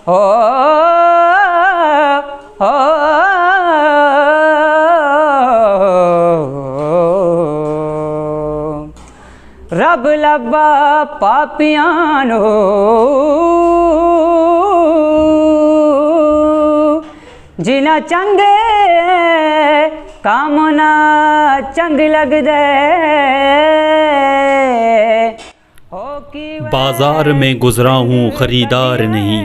हो हो रब लब्बा पापियां नो जिना चंगे कामना चंग लगदे। बाजार में गुजरा हूँ खरीदार नहीं,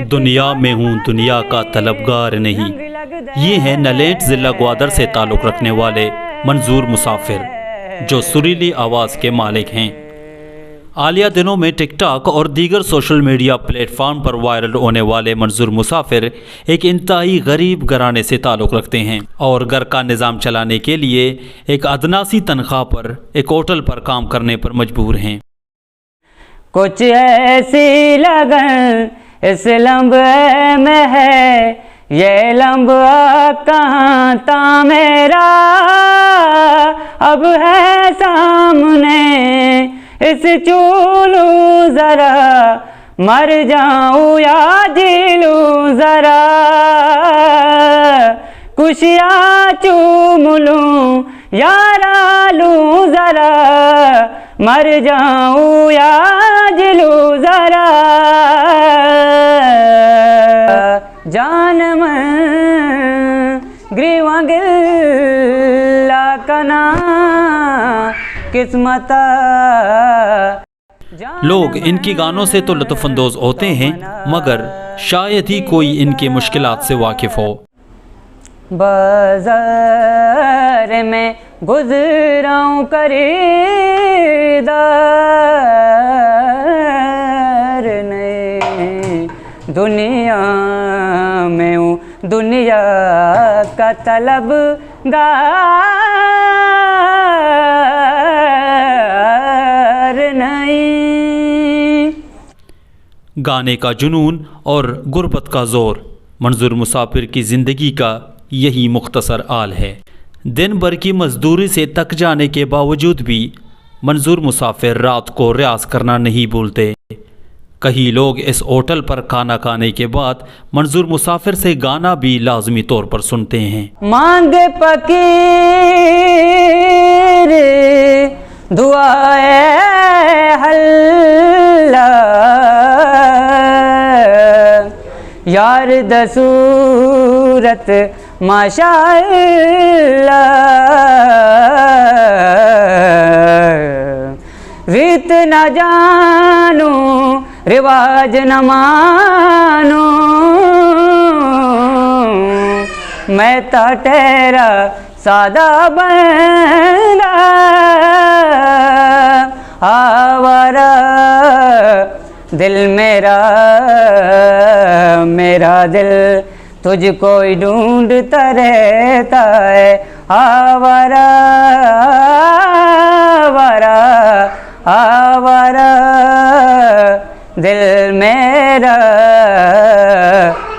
दुनिया में हूँ दुनिया का तलबगार नहीं। ये हैं नलेट ज़िला ग्वादर से ताल्लुक़ रखने वाले मंजूर मुसाफिर, जो सुरीली आवाज़ के मालिक हैं। हालिया दिनों में टिकटॉक और दीगर सोशल मीडिया प्लेटफॉर्म पर वायरल होने वाले मंजूर मुसाफिर एक इंतहाई गरीब घराने से ताल्लुक़ रखते हैं और घर का निज़ाम चलाने के लिए एक अदनासी तनख्वाह पर एक होटल पर काम करने पर मजबूर हैं। कुछ ऐसी लगन इस लम्बे में है, ये लम्बा कहाँ था मेरा, अब है सामने इस चूलू जरा, मर जाऊँ या जी लूँ जरा, खुशियाँ चूम लूँ यारा लूँ जरा, मर जाऊँ या जी लूँ जरा, जान मन ग्रीवा गिल्ला कना किस्मता। लोग इनकी गानों से तो लुत्फ़अंदोज़ होते हैं, मगर शायद ही कोई इनकी मुश्किलात से वाकिफ़ हो। बाज़ार में गुज़राऊँ खरीदार नहीं, दुनिया में हूँ दुनिया का तलबगार नहीं। गाने का जुनून और गुर्बत का ज़ोर मंजूर मुसाफिर की ज़िंदगी का यही मुख्तसर आल है। दिन भर की मजदूरी से थक जाने के बावजूद भी मंजूर मुसाफिर रात को रियाज़ करना नहीं भूलते। कई लोग इस होटल पर खाना खाने के बाद मंजूर मुसाफिर से गाना भी लाजमी तौर पर सुनते हैं। मांगे फकीर दुआए हल्ला, यार दसूरत माशाअल्लाह, रीत न जानू रिवाज न मानू, मैं तो तेरा सादा बंदा, आवारा दिल मेरा मेरा दिल तुझको ही ढूंढता रहता है, आवारा आवारा आवारा दिल मेरा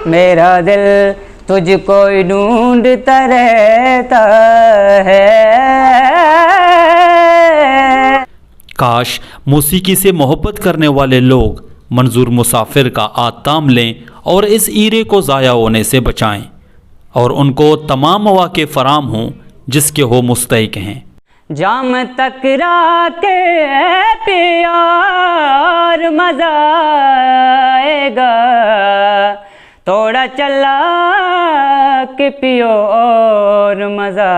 मेरा दिल तुझको ही ढूंढता रहता है। काश मौसीकी से मोहब्बत करने वाले लोग मंजूर मुसाफिर का आताम लें और इस ईरे को ज़ाया होने से बचाएं और उनको तमाम मौके फराम हों जिसके हो मुस्तहिक हैं। जाम तकरा के प्यार मजा आएगा, थोड़ा चला के पियो और मजा